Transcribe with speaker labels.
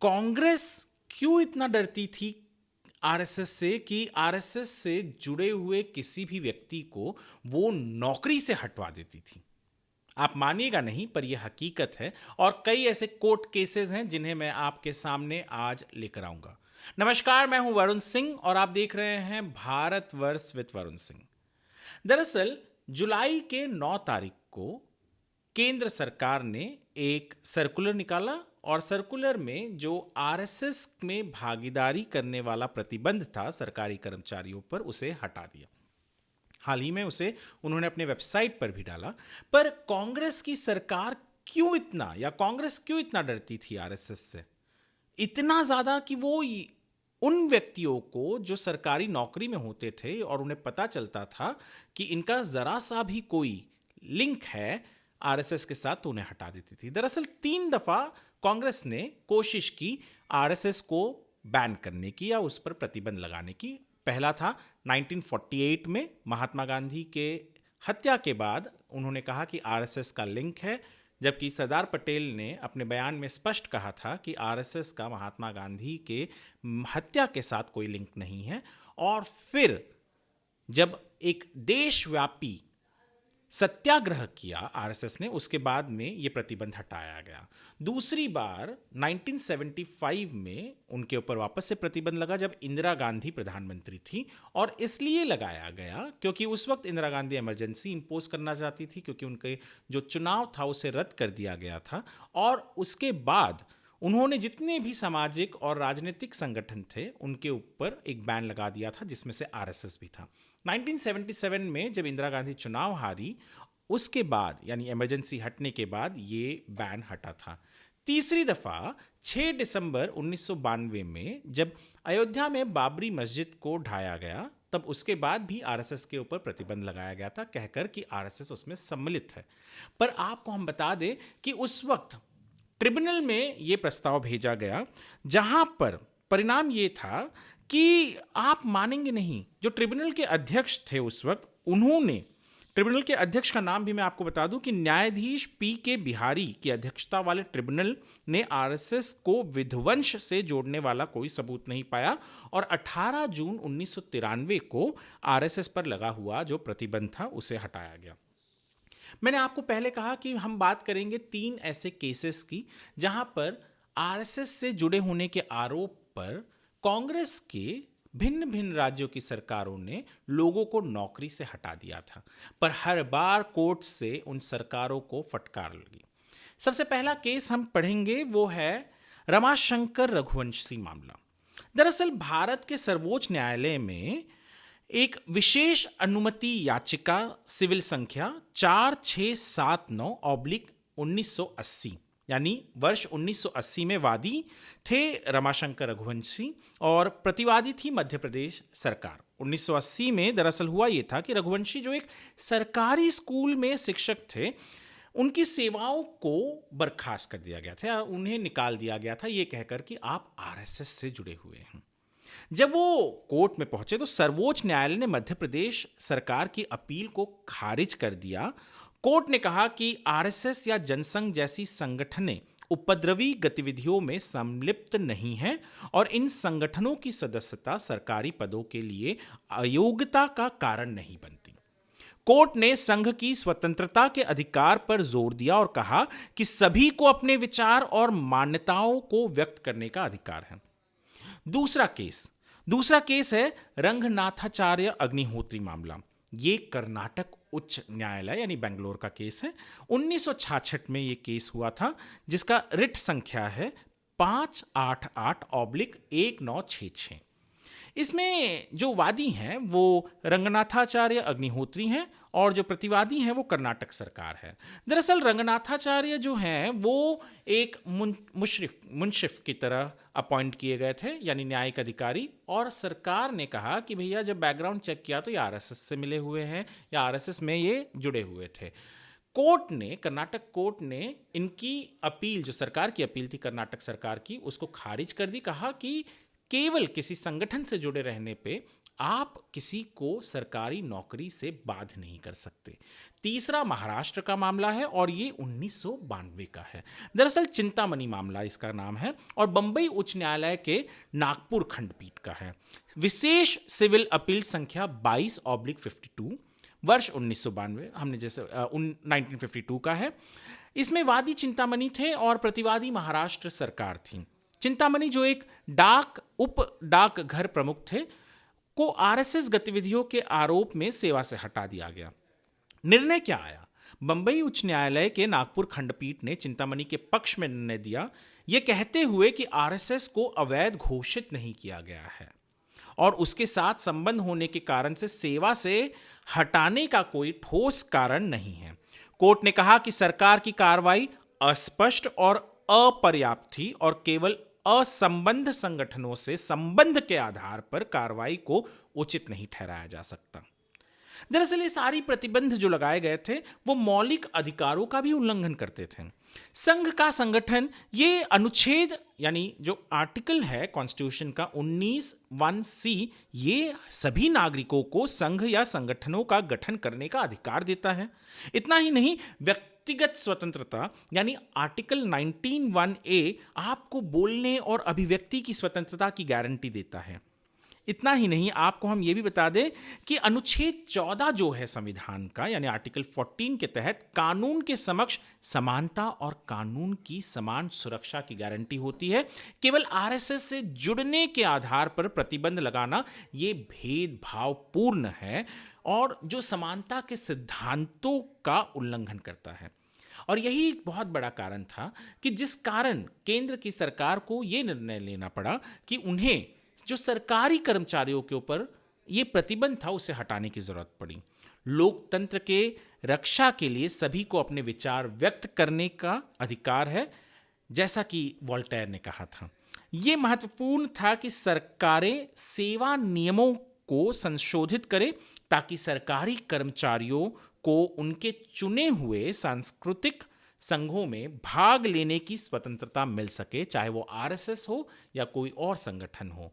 Speaker 1: कांग्रेस क्यों इतना डरती थी आरएसएस से कि आरएसएस से जुड़े हुए किसी भी व्यक्ति को वो नौकरी से हटवा देती थी। आप मानिएगा नहीं, पर यह हकीकत है और कई ऐसे कोर्ट केसेस हैं जिन्हें मैं आपके सामने आज लेकर आऊंगा। नमस्कार, मैं हूं वरुण सिंह और आप देख रहे हैं भारतवर्ष विद वरुण सिंह। दरअसल जुलाई के 9 तारीख को केंद्र सरकार ने एक सर्कुलर निकाला और सर्कुलर में जो आरएसएस में भागीदारी करने वाला प्रतिबंध था सरकारी कर्मचारियों पर, उसे हटा दिया। हाल ही में उसे उन्होंने अपने वेबसाइट पर भी डाला। पर कांग्रेस की सरकार कांग्रेस क्यों इतना डरती थी आरएसएस से? इतना ज्यादा कि वो उन व्यक्तियों को जो सरकारी नौकरी में होते थे और उन्हें पता चलता था कि इनका जरा सा भी कोई लिंक है आरएसएस के साथ, तो उन्हें हटा देती थी। दरअसल 3 दफा कांग्रेस ने कोशिश की आरएसएस को बैन करने की या उस पर प्रतिबंध लगाने की। पहला था 1948 में, महात्मा गांधी के हत्या के बाद उन्होंने कहा कि आरएसएस का लिंक है, जबकि सरदार पटेल ने अपने बयान में स्पष्ट कहा था कि आरएसएस का महात्मा गांधी के हत्या के साथ कोई लिंक नहीं है। और फिर जब एक देशव्यापी सत्याग्रह किया आरएसएस ने, उसके बाद में यह प्रतिबंध हटाया गया। दूसरी बार 1975 में उनके ऊपर वापस से प्रतिबंध लगा जब इंदिरा गांधी प्रधानमंत्री थी, और इसलिए लगाया गया क्योंकि उस वक्त इंदिरा गांधी इमरजेंसी इंपोज करना चाहती थी, क्योंकि उनके जो चुनाव था उसे रद्द कर दिया गया था। और उसके बाद उन्होंने जितने भी सामाजिक और राजनीतिक संगठन थे उनके ऊपर एक बैन लगा दिया था, जिसमें से आरएसएस भी था। 1977 में जब इंदिरा गांधी चुनाव हारी, उसके बाद यानी इमरजेंसी हटने के बाद ये बैन हटा था। तीसरी दफा 6 दिसंबर 1992 में जब अयोध्या में बाबरी मस्जिद को ढाया गया, तब उसके बाद भी आरएसएस के ऊपर प्रतिबंध लगाया गया था, कहकर कि आरएसएस उसमें सम्मिलित है। पर आपको हम बता दें कि उस वक्त ट्रिब्यूनल में यह प्रस्ताव भेजा गया, जहां पर परिणाम यह था कि आप मानेंगे नहीं, जो ट्रिब्यूनल के अध्यक्ष थे उस वक्त, उन्होंने, ट्रिब्यूनल के अध्यक्ष का नाम भी मैं आपको बता दूं कि न्यायाधीश पी.के. बिहारी की अध्यक्षता वाले ट्रिब्यूनल ने आरएसएस को विध्वंस से जोड़ने वाला कोई सबूत नहीं पाया और 18 जून 1993 को आरएसएस पर लगा हुआ जो प्रतिबंध था उसे हटाया गया। मैंने आपको पहले कहा कि हम बात करेंगे 3 ऐसे केसेस की जहां पर आरएसएस से जुड़े होने के आरोप पर कांग्रेस के भिन्न भिन्न राज्यों की सरकारों ने लोगों को नौकरी से हटा दिया था, पर हर बार कोर्ट से उन सरकारों को फटकार लगी। सबसे पहला केस हम पढ़ेंगे वो है रमाशंकर रघुवंशी मामला। दरअसल भारत के सर्वोच्च न्यायालय में एक विशेष अनुमति याचिका सिविल संख्या 4679/1980 यानी वर्ष 1980 में वादी थे रमाशंकर रघुवंशी और प्रतिवादी थी मध्य प्रदेश सरकार। 1980 में दरअसल हुआ यह था कि रघुवंशी जो एक सरकारी स्कूल में शिक्षक थे, उनकी सेवाओं को बर्खास्त कर दिया गया था, उन्हें निकाल दिया गया था ये कहकर कि आप आरएसएस से जुड़े हुए हैं। जब वो कोर्ट में पहुंचे तो सर्वोच्च न्यायालय ने मध्य प्रदेश सरकार की अपील को खारिज कर दिया। कोर्ट ने कहा कि आरएसएस या जनसंघ जैसी संगठनें उपद्रवी गतिविधियों में संलिप्त नहीं हैं और इन संगठनों की सदस्यता सरकारी पदों के लिए अयोग्यता का कारण नहीं बनती। कोर्ट ने संघ की स्वतंत्रता के अधिकार पर जोर दिया और कहा कि सभी को अपने विचार और मान्यताओं को व्यक्त करने का अधिकार है। दूसरा केस है रंगनाथाचार्य अग्निहोत्री मामला। ये कर्नाटक उच्च न्यायालय यानी बेंगलोर का केस है। 1966 में ये केस हुआ था, जिसका रिट संख्या है 588/1966। इसमें जो वादी हैं वो रंगनाथाचार्य अग्निहोत्री हैं और जो प्रतिवादी हैं वो कर्नाटक सरकार है। दरअसल रंगनाथाचार्य जो हैं वो एक मुंशिफ की तरह अपॉइंट किए गए थे, यानी न्यायिक अधिकारी, और सरकार ने कहा कि भैया जब बैकग्राउंड चेक किया तो ये आरएसएस से मिले हुए हैं या आरएसएस में ये जुड़े हुए थे। कर्नाटक कोर्ट ने इनकी अपील, जो सरकार की अपील थी कर्नाटक सरकार की, उसको खारिज कर दी। कहा कि केवल किसी संगठन से जुड़े रहने पे आप किसी को सरकारी नौकरी से बाध नहीं कर सकते। तीसरा महाराष्ट्र का मामला है और ये 1992 का है। दरअसल चिंतामणि मामला इसका नाम है और बंबई उच्च न्यायालय के नागपुर खंडपीठ का है। विशेष सिविल अपील संख्या 22/52 वर्ष 1992, हमने जैसे 1952 का है। इसमें वादी चिंतामणि थे और प्रतिवादी महाराष्ट्र सरकार थी। चिंतामणि जो एक उप डाक घर प्रमुख थे को आरएसएस गतिविधियों के आरोप में सेवा से हटा दिया गया। निर्णय क्या आया? बंबई उच्च न्यायालय के नागपुर खंडपीठ ने चिंतामणि के पक्ष में निर्णय दिया, यह कहते हुए कि आरएसएस को अवैध घोषित नहीं किया गया है और उसके साथ संबंध होने के कारण से सेवा से हटाने का कोई ठोस कारण नहीं है। कोर्ट ने कहा कि सरकार की कार्रवाई अस्पष्ट और अपर्याप्त थी और केवल असंबद्ध संगठनों से संबंध के आधार पर कार्रवाई को उचित नहीं ठहराया जा सकता। दरअसल ये सारी प्रतिबंध जो लगाए गए थे वो मौलिक अधिकारों का भी उल्लंघन करते थे। संघ का संगठन, ये अनुच्छेद यानी जो आर्टिकल है कॉन्स्टिट्यूशन का 19(1)(c), ये सभी नागरिकों को संघ या संगठनों का गठन करने का अधिकार देता है। इतना ही नहीं, व्यक्तिगत स्वतंत्रता यानी आर्टिकल 19(1)(a) आपको बोलने और अभिव्यक्ति की स्वतंत्रता की गारंटी देता है। इतना ही नहीं, आपको हम ये भी बता दें कि अनुच्छेद 14 जो है संविधान का यानी आर्टिकल 14 के तहत कानून के समक्ष समानता और कानून की समान सुरक्षा की गारंटी होती है। केवल आरएसएस से जुड़ने के आधार पर प्रतिबंध लगाना ये भेदभावपूर्ण है और जो समानता के सिद्धांतों का उल्लंघन करता है। और यही एक बहुत बड़ा कारण था कि जिस कारण केंद्र की सरकार को ये निर्णय लेना पड़ा कि उन्हें जो सरकारी कर्मचारियों के ऊपर ये प्रतिबंध था उसे हटाने की जरूरत पड़ी। लोकतंत्र के रक्षा के लिए सभी को अपने विचार व्यक्त करने का अधिकार है, जैसा कि वोल्टेयर ने कहा था। ये महत्वपूर्ण था कि सरकारें सेवा नियमों को संशोधित करें ताकि सरकारी कर्मचारियों को उनके चुने हुए सांस्कृतिक संघों में भाग लेने की स्वतंत्रता मिल सके, चाहे वो आरएसएस हो या कोई और संगठन हो।